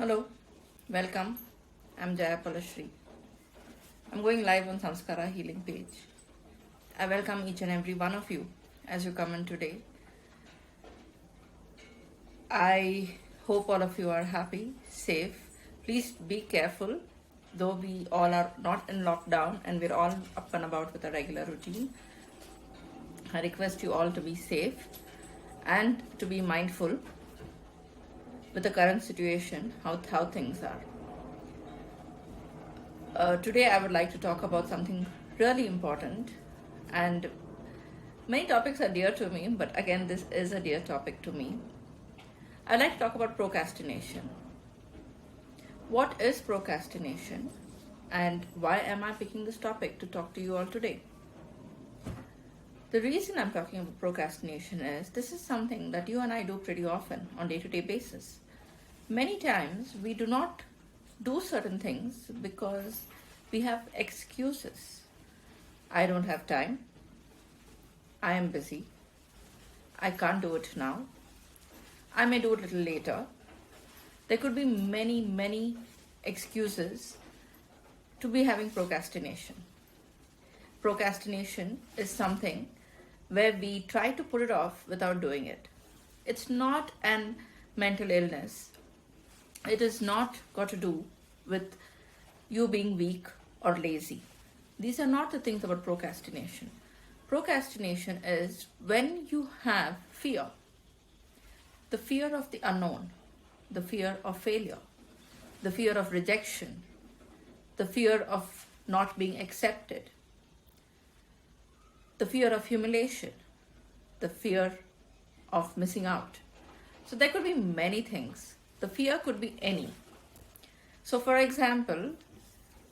Hello, welcome. I'm Jaya Palashri. I'm going live on Samskara Healing page. I welcome each and every one of you as you come in today. I hope all of you are happy, safe. Please be careful, though we all are not in lockdown and we're all up and about with a regular routine. I request you all to be safe and to be mindful with the current situation, how things are. Today I would like to talk about something really important, and many topics are dear to me, but again this is a dear topic to me. I'd like to talk about procrastination. What is procrastination and why am I picking this topic to talk to you all today? The reason I'm talking about procrastination is this is something that you and I do pretty often on day-to-day basis. Many times we do not do certain things because we have excuses. I don't have time. I am busy. I can't do it now. I may do it a little later. There could be many excuses to be having procrastination. Procrastination is something where we try to put it off without doing it. It's not an mental illness. It is not got to do with you being weak or lazy. These are not the things about procrastination. Procrastination is when you have fear. The fear of the unknown, the fear of failure, the fear of rejection, the fear of not being accepted, the fear of humiliation, the fear of missing out. So there could be many things. The fear could be any. So for example,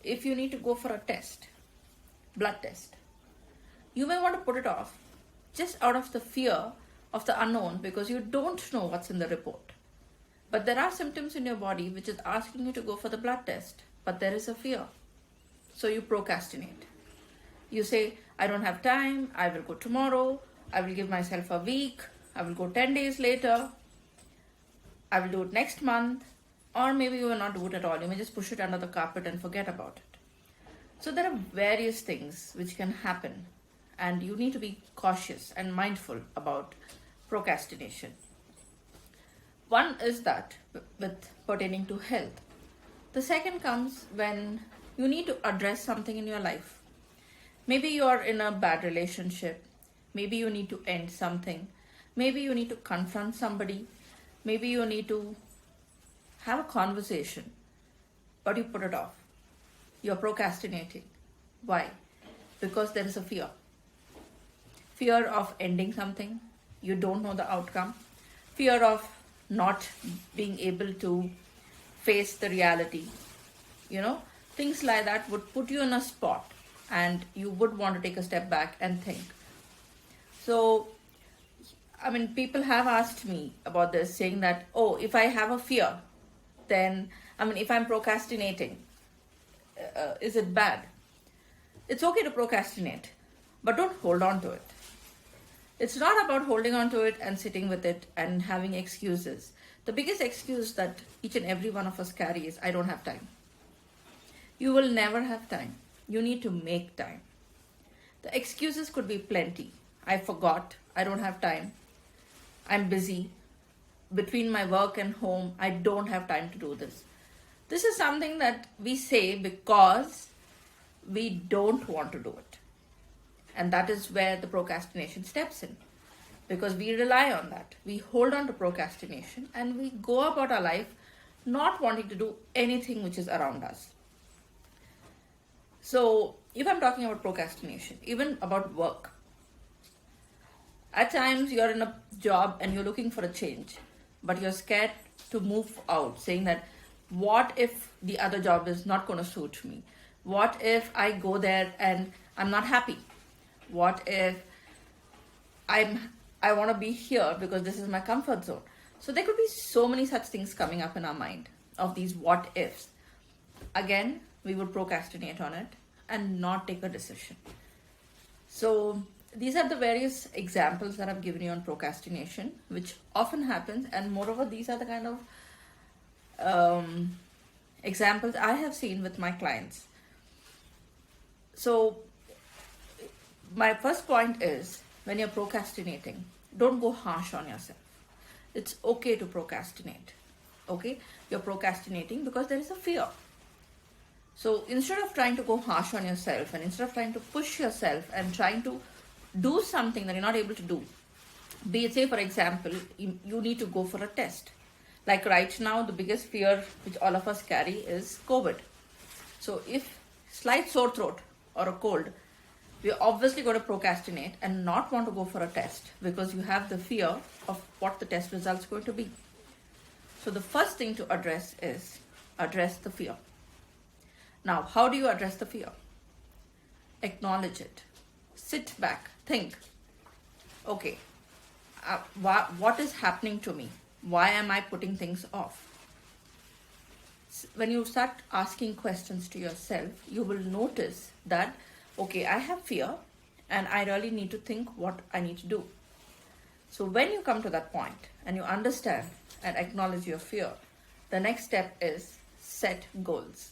if you need to go for a test, blood test, you may want to put it off just out of the fear of the unknown because you don't know what's in the report. But there are symptoms in your body which is asking you to go for the blood test, but there is a fear. So you procrastinate. You say, I don't have time, I will go tomorrow, I will give myself a week, I will go 10 days later, I will do it next month, or maybe you will not do it at all. You may just push it under the carpet and forget about it. So there are various things which can happen, and you need to be cautious and mindful about procrastination. One is that with pertaining to health. The second comes when you need to address something in your life. Maybe you are in a bad relationship. Maybe you need to end something. Maybe you need to confront somebody. Maybe you need to have a conversation, but you put it off. You're procrastinating. Why? Because there is a fear. Fear of ending something. You don't know the outcome. Fear of not being able to face the reality. Things like that would put you in a spot and you would want to take a step back and think. So, people have asked me about this, saying that, oh, if I have a fear, then, if I'm procrastinating, is it bad? It's okay to procrastinate, but don't hold on to it. It's not about holding on to it and sitting with it and having excuses. The biggest excuse that each and every one of us carry is, I don't have time. You will never have time. You need to make time. The excuses could be plenty. I forgot. I don't have time. I'm busy. Between my work and home, I don't have time to do this. This is something that we say because we don't want to do it. And that is where the procrastination steps in. Because we rely on that. We hold on to procrastination and we go about our life not wanting to do anything which is around us. So, if I'm talking about procrastination, even about work, at times you're in a job and you're looking for a change, but you're scared to move out, saying that, what if the other job is not going to suit me? What if I go there and I'm not happy? What if I want to be here because this is my comfort zone? So there could be so many such things coming up in our mind of these what ifs. Again, we would procrastinate on it and not take a decision. So these are the various examples that I've given you on procrastination, which often happens, and moreover, these are the kind of examples I have seen with my clients. So, my first point is, when you're procrastinating, don't go harsh on yourself. It's okay to procrastinate. Okay? You're procrastinating because there is a fear. So instead of trying to go harsh on yourself, and instead of trying to push yourself and trying to do something that you're not able to do, be it, say for example, you need to go for a test. Like right now, the biggest fear which all of us carry is COVID. So if slight sore throat or a cold, we're obviously going to procrastinate and not want to go for a test because you have the fear of what the test results are going to be. So the first thing to address is address the fear. Now, how do you address the fear? Acknowledge it. Sit back. Think. Okay, what is happening to me? Why am I putting things off? When you start asking questions to yourself, you will notice that, okay, I have fear and I really need to think what I need to do. So when you come to that point and you understand and acknowledge your fear, the next step is set goals.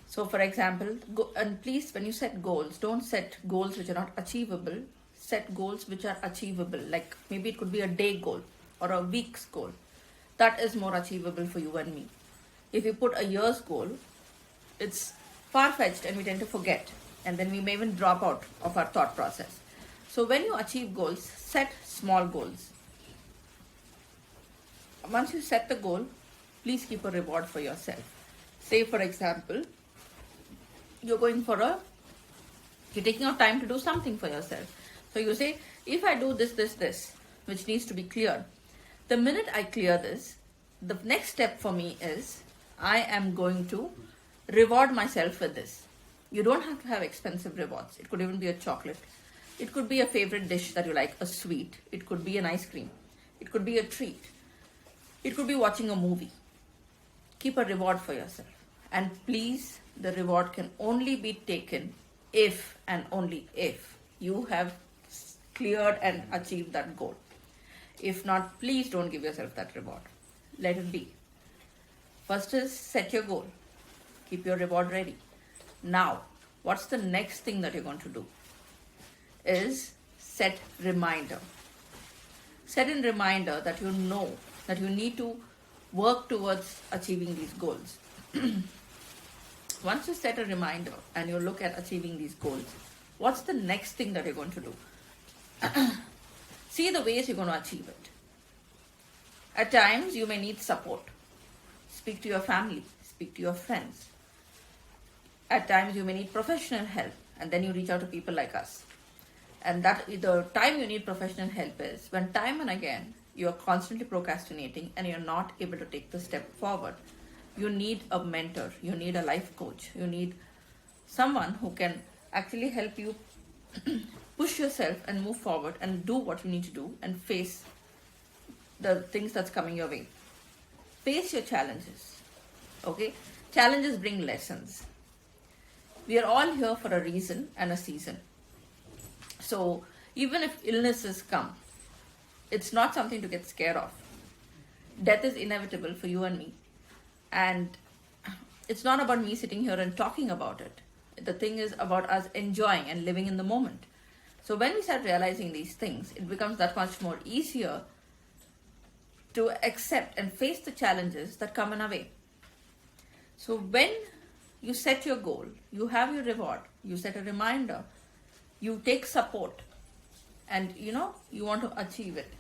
So for example, and please, when you set goals, don't set goals which are not achievable. Set goals which are achievable. Like maybe it could be a day goal or a week's goal. That is more achievable for you and me. If you put a year's goal, it's far-fetched and we tend to forget. And then we may even drop out of our thought process. So when you achieve goals, set small goals. Once you set the goal, please keep a reward for yourself. Say for example, you're taking out time to do something for yourself. So you say, if I do this, which needs to be cleared, the minute I clear this, the next step for me is, I am going to reward myself with this. You don't have to have expensive rewards. It could even be a chocolate. It could be a favorite dish that you like, a sweet. It could be an ice cream. It could be a treat. It could be watching a movie. Keep a reward for yourself. And please, the reward can only be taken if and only if you have cleared and achieved that goal. If not, please don't give yourself that reward. Let it be. First is set your goal. Keep your reward ready. Now, what's the next thing that you're going to do? Is set reminder. Set in reminder that you know that you need to work towards achieving these goals. Once you set a reminder and you look at achieving these goals, what's the next thing that you're going to do? See the ways you're going to achieve it. At times, you may need support. Speak to your family, speak to your friends. At times, you may need professional help, and then you reach out to people like us. And that the time you need professional help is when time and again you're constantly procrastinating and you're not able to take the step forward. You need a mentor, you need a life coach, you need someone who can actually help you push yourself and move forward and do what you need to do and face the things that's coming your way. Face your challenges. Okay? Challenges bring lessons. We are all here for a reason and a season. So even if illnesses come, it's not something to get scared of. Death is inevitable for you and me. And it's not about me sitting here and talking about it. The thing is about us enjoying and living in the moment. So when we start realizing these things, it becomes that much more easier to accept and face the challenges that come in our way. So when you set your goal, you have your reward, you set a reminder, you take support, and you want to achieve it,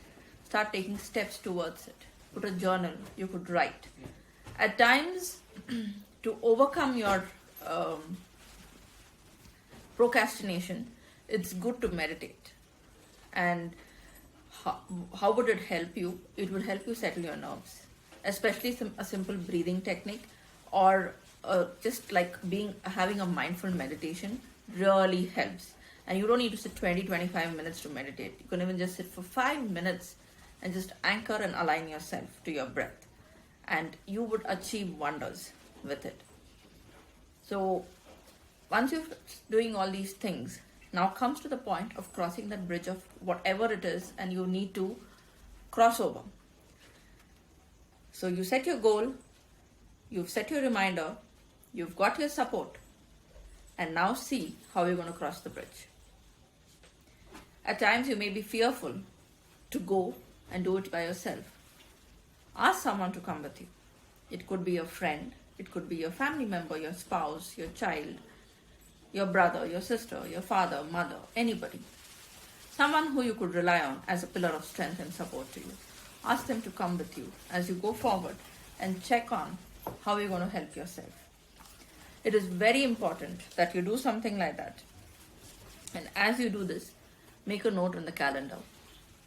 start taking steps towards it. Put a journal, you could write. At times, to overcome your procrastination, it's good to meditate. And how would it help you? It would help you settle your nerves, especially a simple breathing technique, or just like having a mindful meditation really helps. And you don't need to sit 20-25 minutes to meditate. You can even just sit for 5 minutes and just anchor and align yourself to your breath, and you would achieve wonders with it. So once you're doing all these things, now comes to the point of crossing that bridge of whatever it is, and you need to cross over. So you set your goal, you've set your reminder, you've got your support, and now see how you're going to cross the bridge. At times you may be fearful to go and do it by yourself. Ask someone to come with you. It could be your friend, it could be your family member, your spouse, your child, your brother, your sister, your father, mother, anybody. Someone who you could rely on as a pillar of strength and support to you. Ask them to come with you as you go forward and check on how you're going to help yourself. It is very important that you do something like that. And as you do this, make a note on the calendar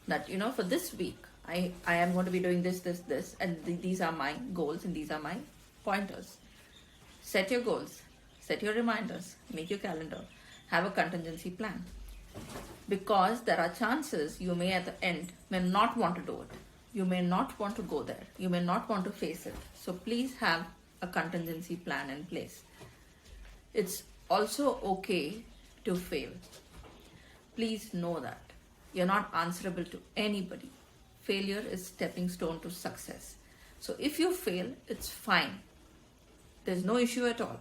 that, for this week, I am going to be doing this, and these are my goals and these are my pointers. Set your goals, set your reminders, make your calendar, have a contingency plan. Because there are chances you may at the end may not want to do it. You may not want to go there. You may not want to face it. So please have a contingency plan in place. It's also okay to fail. Please know that. You're not answerable to anybody. Failure is stepping stone to success. So if you fail, it's fine. There's no issue at all.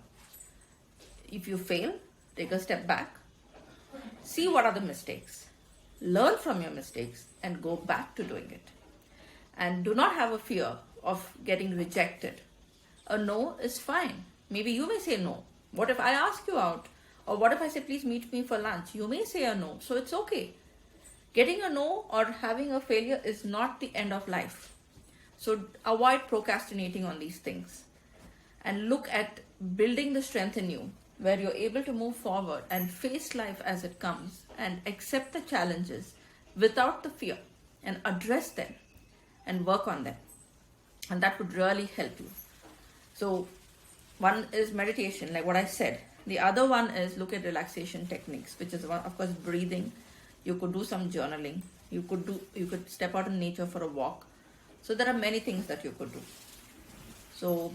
If you fail, take a step back. See what are the mistakes. Learn from your mistakes and go back to doing it. And do not have a fear of getting rejected. A no is fine. Maybe you may say no. What if I ask you out? Or what if I say, please meet me for lunch? You may say a no. So it's okay. Getting a no or having a failure is not the end of life. So avoid procrastinating on these things. And look at building the strength in you where you're able to move forward and face life as it comes and accept the challenges without the fear and address them and work on them. And that would really help you. So one is meditation, like what I said. The other one is look at relaxation techniques, which is one, of course, breathing. You could do some journaling. You could step out in nature for a walk. So there are many things that you could do. So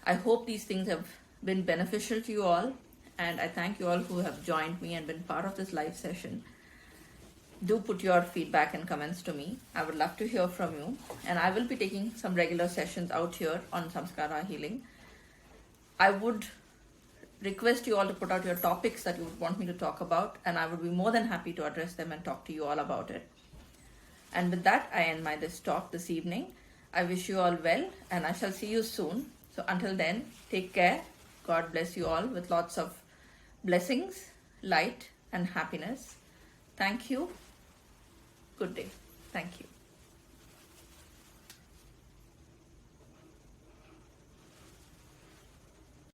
I hope these things have been beneficial to you all, and I thank you all who have joined me and been part of this live session. Do put your feedback and comments to me. I would love to hear from you, and I will be taking some regular sessions out here on Samskara Healing. I would request you all to put out your topics that you would want me to talk about, and I would be more than happy to address them and talk to you all about it. And with that, I end this talk this evening. I wish you all well, and I shall see you soon. So until then, take care. God bless you all with lots of blessings, light, and happiness. Thank you. Good day. Thank you.